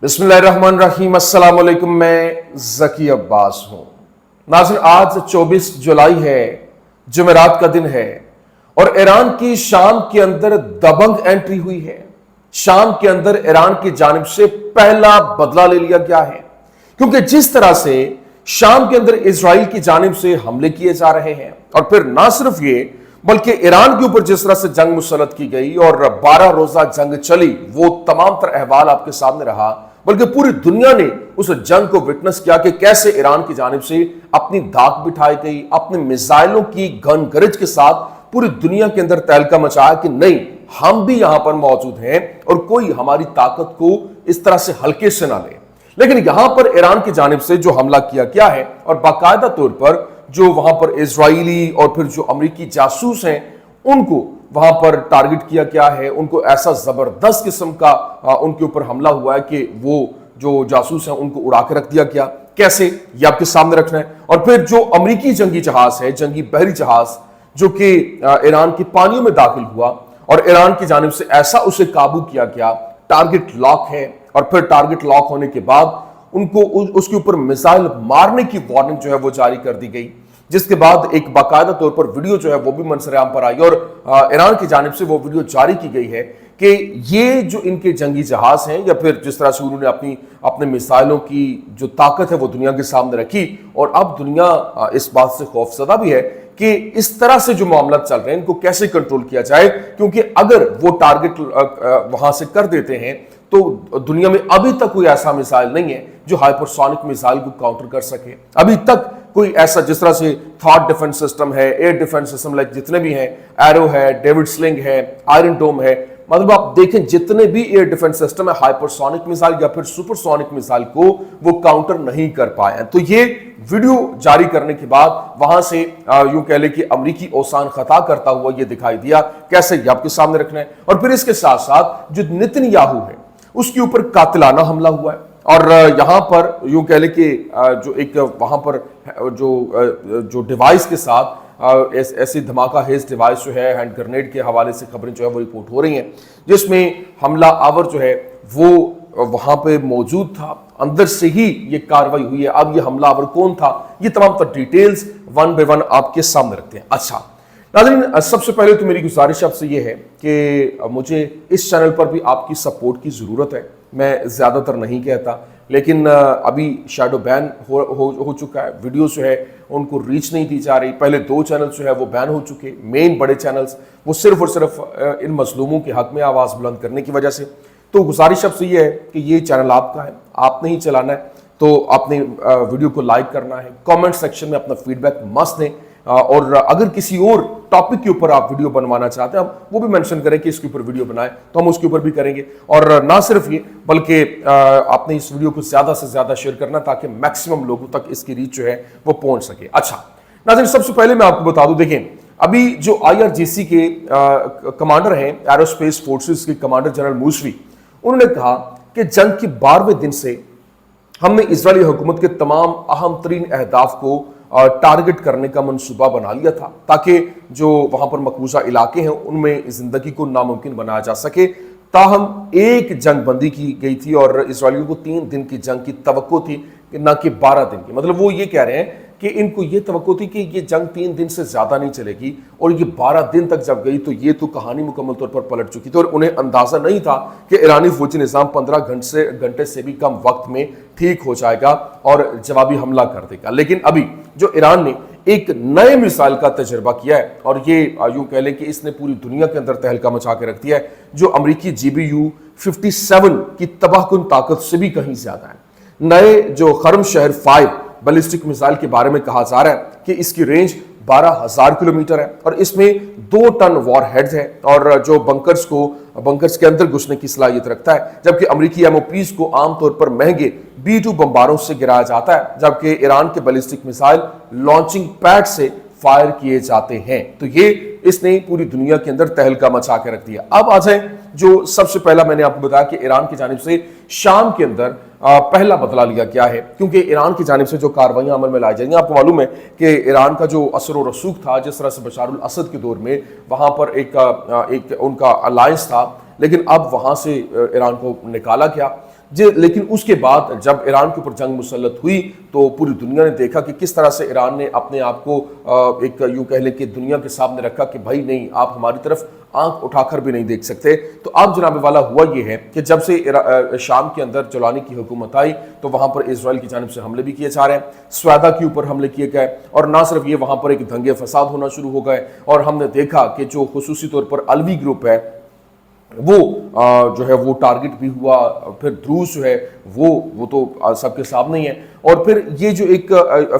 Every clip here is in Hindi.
बिस्मिल्लाहिर्रहमानिर्रहीम। अस्सलाम वालेकुम। मैं ज़की अब्बास हूं। नाज़रीन, आज 24 जुलाई है, जुमेरात का दिन है और ईरान की शाम के अंदर दबंग एंट्री हुई है। शाम के अंदर ईरान की जानिब से पहला बदला ले लिया गया है, क्योंकि जिस तरह से शाम के अंदर इजराइल की जानिब से हमले किए जा रहे हैं और फिर ना सिर्फ ये बल्कि ईरान के ऊपर जिस तरह से जंग मुसल्लत की गई और 12 रोजा जंग चली, वो तमाम तर अहवाल आपके सामने रहा, बल्कि पूरी दुनिया ने उस जंग को विटनेस किया कि कैसे ईरान की जानिब से अपनी धाक बिठाई गई, अपने मिसाइलों की गन गरज के साथ पूरी दुनिया के अंदर तहलका मचाया कि नहीं, हम भी यहां पर मौजूद हैं और कोई हमारी ताकत को इस तरह से हल्के से ना ले। लेकिन यहां पर ईरान की जानिब से जो हमला किया गया है और बाकायदा तौर पर जो वहां पर इजरायली और फिर जो अमेरिकी जासूस हैं उनको वहां पर टारगेट किया गया है। उनको ऐसा जबरदस्त किस्म का उनके ऊपर हमला हुआ है कि वो जो जासूस हैं उनको उड़ा के रख दिया गया। कैसे, ये आपके सामने रखना है। और फिर जो अमेरिकी जंगी जहाज है, जंगी बहरी जहाज, जो कि ईरान के पानियों में दाखिल हुआ और ईरान की जानिब से ऐसा उसे काबू किया गया, टारगेट लॉक है। और फिर टारगेट लॉक होने के बाद उनको उसके ऊपर मिसाइल मारने की वार्निंग जो है वो जारी कर दी गई, जिसके बाद एक बाकायदा तौर पर वीडियो जो है वो भी मंसर-ए-आम पर आई और ईरान की जानिब से वो वीडियो जारी की गई है कि ये जो इनके जंगी जहाज हैं या फिर जिस तरह से उन्होंने अपने मिसाइलों की जो ताकत है वो दुनिया के सामने रखी। और अब दुनिया इस बात से खौफजदा भी है कि इस तरह से जो मामला चल रहे हैं इनको कैसे कंट्रोल किया जाए, क्योंकि अगर वो टारगेट वहां से कर देते हैं तो दुनिया में अभी तक कोई ऐसा मिसाइल नहीं है जो हाइपरसोनिक मिसाइल को काउंटर कर सके। अभी तक कोई ऐसा, जिस तरह से थॉट डिफेंस सिस्टम है, एयर डिफेंस सिस्टम, लाइक जितने भी हैं, एरो है, डेविड स्लिंग है, आयरन डोम है, मतलब आप देखें जितने भी एयर डिफेंस सिस्टम है, हाइपरसोनिक मिसाइल या फिर सुपरसोनिक मिसाइल को वो काउंटर नहीं कर पाए हैं। तो ये वीडियो जारी करने के बाद वहां से यूं कह ले कि अमरीकी औसान खता करता हुआ ये दिखाई दिया। कैसे, ये आपके सामने रखना है। और फिर इसके साथ साथ जो नेतन्याहू है उसके ऊपर कातिलाना हमला हुआ है और यहां पर यूं कह ले कि जो एक वहां पर जो डिवाइस के साथ ऐसी धमाका हेज डिवाइस जो है, हैंड ग्रेनेड के हवाले से खबरें जो है वो रिपोर्ट हो रही हैं, जिसमें हमला आवर जो है वो वहां पे मौजूद था। अंदर से ही ये कार्रवाई हुई है। अब ये हमलावर कौन था, ये तमाम तर डिटेल्स वन बाय वन आपके सामने रखते हैं। अच्छा नाज़रीन, सबसे पहले तो मेरी गुजारिश आपसे ये है कि मुझे इस चैनल पर भी आपकी सपोर्ट की ज़रूरत है। मैं ज़्यादातर नहीं कहता, लेकिन अभी शैडो बैन हो चुका है, वीडियोस जो है उनको रीच नहीं दी जा रही। पहले 2 चैनल्स जो है वो बैन हो चुके, मेन बड़े चैनल्स, वो सिर्फ और सिर्फ इन मजलूमों के हक में आवाज़ बुलंद करने की वजह से। तो गुजारिश आपसे ये है कि ये चैनल आपका है, आपने ही चलाना है, तो आपने वीडियो को लाइक करना है, कमेंट सेक्शन में अपना फीडबैक मस्त दें और अगर किसी और टॉपिक के ऊपर आप वीडियो बनवाना चाहते हैं वो भी मेंशन करें कि इसके ऊपर वीडियो बनाएं, तो हम उसके ऊपर भी करेंगे। और ना सिर्फ ये बल्कि आपने इस वीडियो को ज्यादा से ज्यादा शेयर करना ताकि मैक्सिमम लोगों तक इसकी रीच जो है वो पहुंच सके। अच्छा नाज़रीन, सबसे पहले मैं आपको बता दूं, देखें अभी जो IRGC के कमांडर हैं, एरोस्पेस फोर्सेस के कमांडर जनरल मूसवी, उन्होंने कहा कि जंग के 12वें दिन से हमने इजरायली हुकूमत के तमाम अहम तरीन अहदाफ को टारगेट करने का मंसूबा बना लिया था ताकि जो वहां पर मकबूजा इलाके हैं उनमें जिंदगी को नामुमकिन बनाया जा सके। ताहम एक जंग बंदी की गई थी और इजरायलियों को 3 दिन की जंग की तवक्को थी, ना कि 12 दिन की। मतलब वो ये कह रहे हैं कि इनको ये तवक्को थी कि ये जंग 3 दिन से ज्यादा नहीं चलेगी और ये 12 दिन तक जब गई तो ये तो कहानी मुकम्मल तौर पर पलट चुकी थी और उन्हें अंदाजा नहीं था कि ईरानी फौजी निज़ाम 15 घंटे से भी कम वक्त में ठीक हो जाएगा और जवाबी हमला कर देगा। लेकिन अभी जो ईरान ने एक नए मिसाइल का तजर्बा किया है और ये यूं कह लें कि इसने पूरी दुनिया के अंदर तहलका मचा के रख दिया है, जो अमरीकी GBU-57 की तबाहकुन ताकत से भी कहीं ज्यादा है। नए जो खर्म शहर 5 बैलिस्टिक मिसाइल के बारे में कहा जा रहा है कि इसकी रेंज 12,000 किलोमीटर है और इसमें 2 टन वॉर हेड्स है और जो बंकर्स के अंदर घुसने की सलाहियत रखता है, जबकि अमेरिकी MOPs को आमतौर पर महंगे B-2 बम्बारों से गिराया जाता है, जबकि ईरान के बैलिस्टिक मिसाइल लॉन्चिंग पैड से फायर किए जाते हैं। तो ये इसने पूरी दुनिया के अंदर तहलका मचा के रख दिया। अब आ जाए जो सबसे पहला मैंने आपको बताया कि ईरान की जानिब से शाम के अंदर पहला बदला लिया गया है, क्योंकि ईरान की जानिब से जो कार्रवाइयां अमल में लाई जाएंगी, आपको मालूम है कि ईरान का जो असर और रसूख था, जिस तरह से बशारुल असद के दौर में वहां पर एक उनका अलायंस था, लेकिन अब वहां से ईरान को निकाला गया। लेकिन उसके बाद जब ईरान के ऊपर जंग मुसल्लत हुई तो पूरी दुनिया ने देखा कि किस तरह से ईरान ने अपने आप को एक यूं कह लें कि दुनिया के सामने रखा कि भाई नहीं, आप हमारी तरफ आंख उठाकर भी नहीं देख सकते। तो अब जनाब वाला हुआ ये है कि जब से शाम के अंदर जलानी की हुकूमत आई तो वहां पर इजराइल की जानिब से हमले भी किए जा रहे हैं, स्वेदा के ऊपर हमले किए गए, और ना सिर्फ ये वहां पर एक दंगे फसाद होना शुरू हो गए, और हमने देखा कि जो खुसूसी तौर पर अलवी ग्रुप है वो जो है वो टारगेट भी हुआ, फिर द्रूस जो है वो तो सबके सामने ही है, और फिर ये जो एक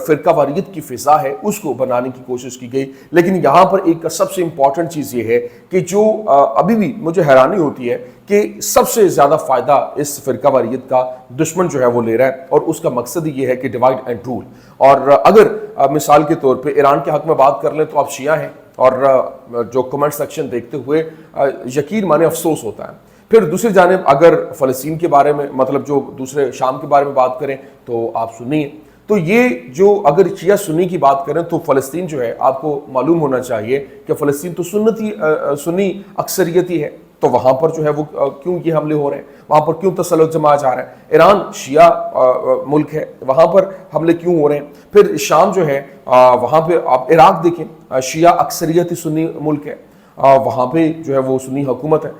फिरका वारियत की फिजा है उसको बनाने की कोशिश की गई। लेकिन यहाँ पर एक सबसे इंपॉर्टेंट चीज़ ये है कि जो अभी भी मुझे हैरानी होती है कि सबसे ज़्यादा फ़ायदा इस फिरका वारियत का दुश्मन जो है वो ले रहा है, और उसका मकसद ये है कि डिवाइड एंड रूल। और अगर मिसाल के तौर पर ईरान के हक में बात कर लें तो आप शिया हैं, और जो कमेंट सेक्शन देखते हुए यकीन माने अफसोस होता है। फिर दूसरी जानिब अगर फ़लस्तीन के बारे में, मतलब जो दूसरे शाम के बारे में बात करें तो आप सुनिए, तो ये जो अगर शिया सुन्नी की बात करें तो फ़लस्तीन जो है आपको मालूम होना चाहिए कि फ़लस्तीन तो सुन्नी अक्सरियती है, तो वहां पर जो है वो क्यों ये हमले हो रहे हैं, वहां पर क्यों तसल्लुत जमा जा रहा है। ईरान शिया मुल्क है, वहां पर हमले क्यों हो रहे हैं। फिर शाम जो है वहां पे आप इराक देखें, शिया अक्सरियती सुन्नी मुल्क है, वहां पे जो है वो सुन्नी हुकूमत है,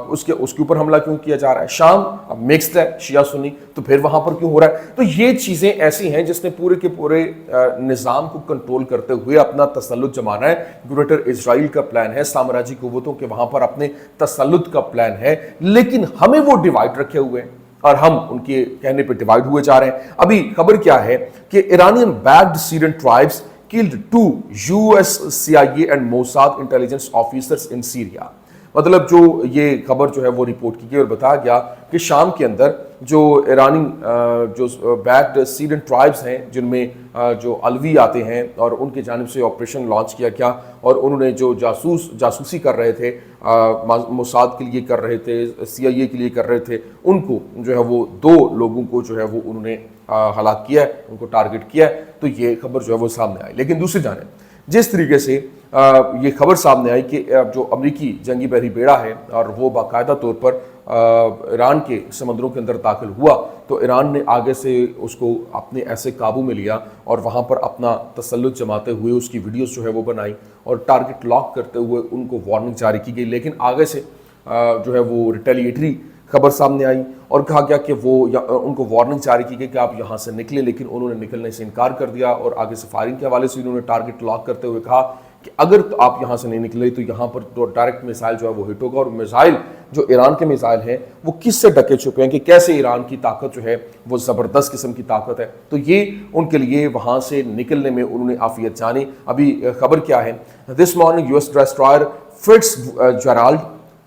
उसके ऊपर हमला क्यों किया जा रहा है। शाम मिक्स्ड है शिया सुन्नी, तो फिर वहां पर क्यों हो रहा है। तो ये चीजें ऐसी हैं जिसने पूरे के पूरे निज़ाम को कंट्रोल करते हुए अपना तसल्लुत जमाना है। ग्रेटर इजराइल का प्लान है, साम्राज्य कुव्वतों के वहां पर अपने तसल्लुत का प्लान है, लेकिन हमें वो डिवाइड रखे हुए हैं और हम उनके कहने पर डिवाइड हुए जा रहे हैं। अभी खबर क्या है कि Iranian backed Syrian tribes killed 2 US CIA and Mossad intelligence officers in Syria। मतलब जो ये खबर जो है वो रिपोर्ट की गई और बताया गया कि शाम के अंदर जो ईरानी जो बैक्ड सीरियन ट्राइब्स हैं जिनमें जो अलवी आते हैं, और उनके जानिब से ऑपरेशन लॉन्च किया गया, और उन्होंने जो जासूसी कर रहे थे, मोसाद के लिए कर रहे थे, CIA के लिए कर रहे थे, उनको जो है वो 2 लोगों को जो है वो उन्होंने हलाक किया है, उनको टारगेट किया है। तो ये खबर जो है वो सामने आई। लेकिन दूसरी जानिब जिस तरीके से ये खबर सामने आई कि जो अमरीकी जंगी बहरी बेड़ा है और वो बाकायदा तौर पर ईरान के समंदरों के अंदर दाखिल हुआ, तो ईरान ने आगे से उसको अपने ऐसे काबू में लिया और वहाँ पर अपना तसल्लुत जमाते हुए उसकी वीडियोस जो है वो बनाई और टारगेट लॉक करते हुए उनको वार्निंग जारी की गई। लेकिन आगे से जो है वो रिटेलिएटरी खबर सामने आई और कहा गया कि वो उनको वार्निंग जारी की गई कि आप यहाँ से निकले, लेकिन उन्होंने निकलने से इनकार कर दिया और आगे से फायरिंग के हवाले से उन्होंने टारगेट लॉक करते हुए कहा कि अगर तो आप यहाँ से नहीं निकले तो यहाँ पर तो डायरेक्ट मिसाइल जो है वो हिट होगा। और मिसाइल जो ईरान के मिसाइल हैं वो किससे ढके छुपे हैं कि कैसे ईरान की ताकत जो है वो ज़बरदस्त किस्म की ताकत है। तो ये उनके लिए वहाँ से निकलने में उन्होंने आफियत जानी। अभी खबर क्या है, this morning US destroyer Fitzgerald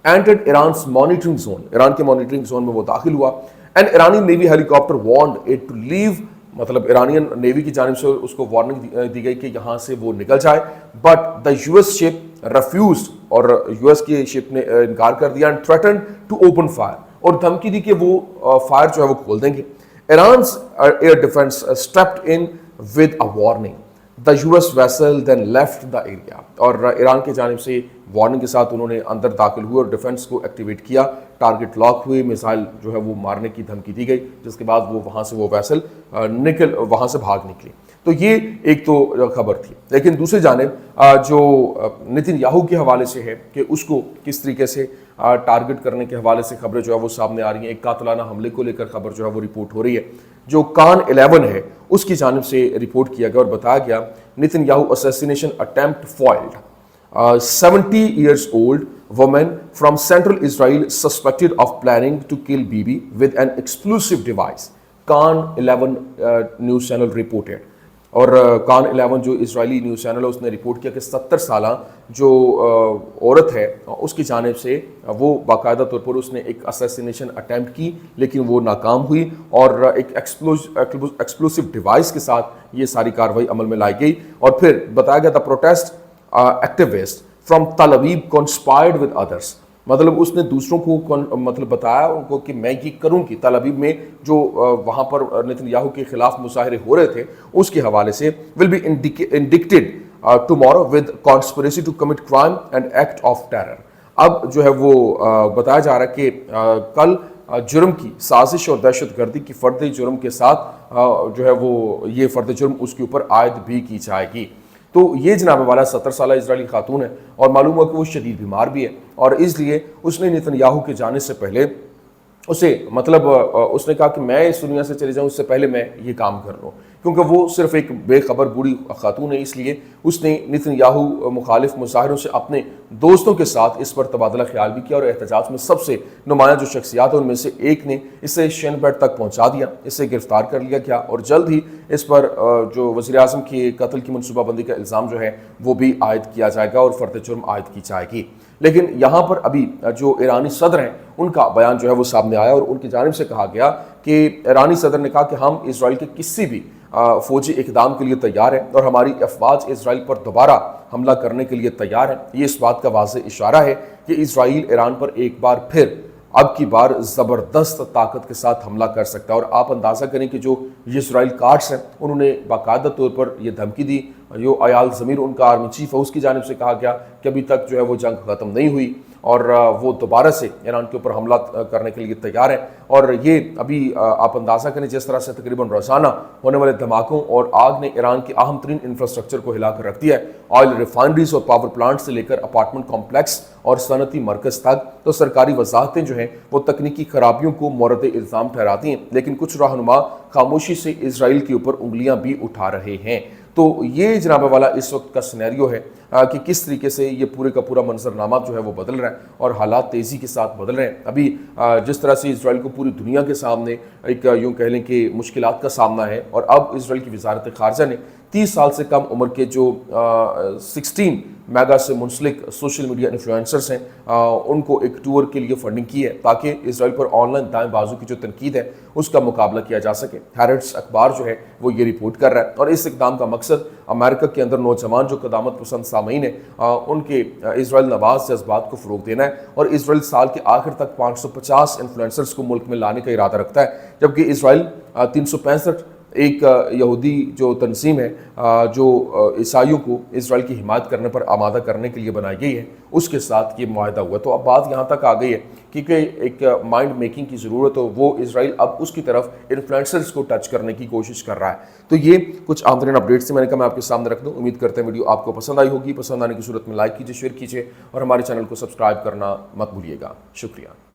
entered Iran's monitoring zone, Iran के मॉनिटरिंग जोन में वो दाखिल हुआ। एंड ईरानी navy helicopter warned it to leave, मतलब ईरानियन नेवी की जानिब से उसको वार्निंग दी गई कि यहाँ से वो निकल जाए, but the US ship refused, और US की शिप ने इनकार कर दिया, and threatened to open fire, और धमकी दी कि वो फायर जो है वो खोल देंगे। Iran's air defence stepped in with a warning, the US vessel then left the area, और ईरान की जानिब से वार्निंग के साथ उन्होंने अंदर दाखिल हुए और डिफेंस को एक्टिवेट किया, टारगेट लॉक हुए, मिसाइल जो है वो मारने की धमकी दी गई, जिसके बाद वो वहाँ से वो वेसल वहाँ से भाग निकली। तो ये एक तो खबर थी। लेकिन दूसरी जानिब जो नेतन्याहू के हवाले से है कि उसको किस तरीके से टारगेट करने के हवाले से खबरें जो है वो सामने आ रही हैं। एक कातलाना हमले को लेकर खबर जो है वो रिपोर्ट हो रही है। जो कान 11 है उसकी जानिब से रिपोर्ट किया गया और बताया गया Netanyahu assassination attempt foiled, 70 years old woman from central Israel suspected of planning to kill Bibi with an explosive device, Kan 11 news channel reported. और कान 11 जो इजरायली न्यूज़ चैनल है उसने रिपोर्ट किया कि 70 साल जो औरत है उसकी जानिब से वो बाकायदा तौर पर उसने एक असैसिनेशन अटैम्प्ट की, लेकिन वो नाकाम हुई और एक एक्सप्लोसिव डिवाइस के साथ ये सारी कार्रवाई अमल में लाई गई। और फिर बताया गया था प्रोटेस्ट एक्टिविस्ट फ्रॉम तल अवीव कॉन्स्पायर्ड विद अदर्स, मतलब उसने दूसरों को मतलब बताया उनको कि मैं ये करूं कि तल अवीव में जो वहां पर नेतन्याहू के खिलाफ मुजाहरे हो रहे थे उसके हवाले से will be indicted tomorrow with conspiracy to commit crime and act of terror. अब जो है वो बताया जा रहा है कि कल जुर्म की साजिश और दहशतगर्दी की फर्द जुर्म के साथ जो है वो ये फर्द जुर्म उसके ऊपर आयद भी की जाएगी। तो ये जनाब वाला 70 साल इजरायली खातून है और मालूम हुआ कि वो शदीद बीमार भी है और इसलिए उसने नेतन्याहू के जाने से पहले उसे मतलब उसने कहा कि मैं इस दुनिया से चले जाऊं उससे पहले मैं ये काम कर लूँ, क्योंकि वो सिर्फ एक बेखबर बूढ़ी खातून है। इसलिए उसने नेतन्याहू मुखालिफ मुजाहिरों से अपने दोस्तों के साथ इस पर तबादला ख्याल भी किया और एहतजाज में सबसे नुमाया जो शख्सियात है उनमें से एक ने इसे शेनबेट तक पहुँचा दिया, इसे गिरफ्तार कर लिया गया और जल्द ही इस पर जो वज़ीर आज़म के कत्ल की मनसूबाबंदी का इल्ज़ाम जो है वो भी आयद किया जाएगा और फर्द जुर्म आयद की जाएगी। लेकिन यहाँ पर अभी जो ईरानी सदर हैं उनका बयान जो है वो सामने आया और उनकी जानिब से कहा गया कि ईरानी सदर ने कहा कि हम इसराइल के किसी भी फौजी इकदाम के लिए तैयार हैं और हमारी अफवाज इसराइल पर दोबारा हमला करने के लिए तैयार है। ये इस बात का वाज़ेह इशारा है कि इसराइल ईरान पर एक बार फिर अब की बार ज़बरदस्त ताकत के साथ हमला कर सकता है। और आप अंदाज़ा करें कि जो इसराइल कार्ड्स हैं उन्होंने बाकायदा तौर पर यह धमकी दी, जो अयाल ज़मीर उनका आर्मी चीफ है उसकी जानिब से कहा गया कि अभी तक जो है वो जंग ख़त्म नहीं हुई और वो दोबारा से ईरान के ऊपर हमला करने के लिए तैयार है। और ये अभी आप अंदाज़ा करें जिस तरह से तकरीबन रोज़ाना होने वाले धमाकों और आग ने ईरान के अहम तरीन इंफ्रास्ट्रक्चर को हिलाकर रख दिया है, ऑयल रिफाइनरीज और पावर प्लांट से लेकर अपार्टमेंट कॉम्प्लेक्स और सनती मरकज़ तक। तो सरकारी वजाहतें जो हैं वो तकनीकी खराबियों को मोरद इल्ज़ाम ठहराती हैं, लेकिन कुछ रहनुमा खामोशी से इसराइल के ऊपर उंगलियां भी उठा रहे हैं। तो ये जनाब वाला इस वक्त का सिनेरियो है कि किस तरीके से ये पूरे का पूरा मंजरनामा जो है वो बदल रहा है और हालात तेज़ी के साथ बदल रहे हैं। अभी जिस तरह से इसराइल को पूरी दुनिया के सामने एक यूँ कह लें कि मुश्किलात का सामना है और अब इसराइल की वजारत ख़ारजा ने 30 साल से कम उम्र के जो 16 मेगा से मुंसलिक सोशल मीडिया इन्फ्लुएंसर्स हैं उनको एक टूर के लिए फंडिंग की है ताकि इसराइल पर ऑनलाइन दाएं बाजू की जो तनकीद है उसका मुकाबला किया जा सके। हैरेट्स अखबार जो है वो ये रिपोर्ट कर रहा है और इस इक़दाम का मकसद अमेरिका के अंदर नौजवान जो क़दामत पसंद सामीन है उनके इसराइल नवाज जज्बात को फ़रोग़ देना है। और इसराइल साल के आखिर तक 550 इन्फ्लुएंसर्स को मुल्क में लाने का इरादा रखता है, जबकि इसराइल 365 एक यहूदी जो तंजीम है जो ईसाइयों को इसराइल की हिमायत करने पर आमादा करने के लिए बनाई गई है उसके साथ ये मुआहदा हुआ। तो अब बात यहाँ तक आ गई है क्योंकि एक माइंड मेकिंग की ज़रूरत हो, वो इसराइल अब उसकी तरफ इन्फ्लुएंसर्स को टच करने की कोशिश कर रहा है। तो ये कुछ आमतरीन अपडेट्स से मैंने कहा मैं आपके सामने रख दूँ। उम्मीद करते हैं वीडियो आपको पसंद आई होगी। पसंद आने की सूरत में लाइक कीजिए, शेयर कीजिए और हमारे चैनल को सब्सक्राइब करना मत भूलिएगा। शुक्रिया।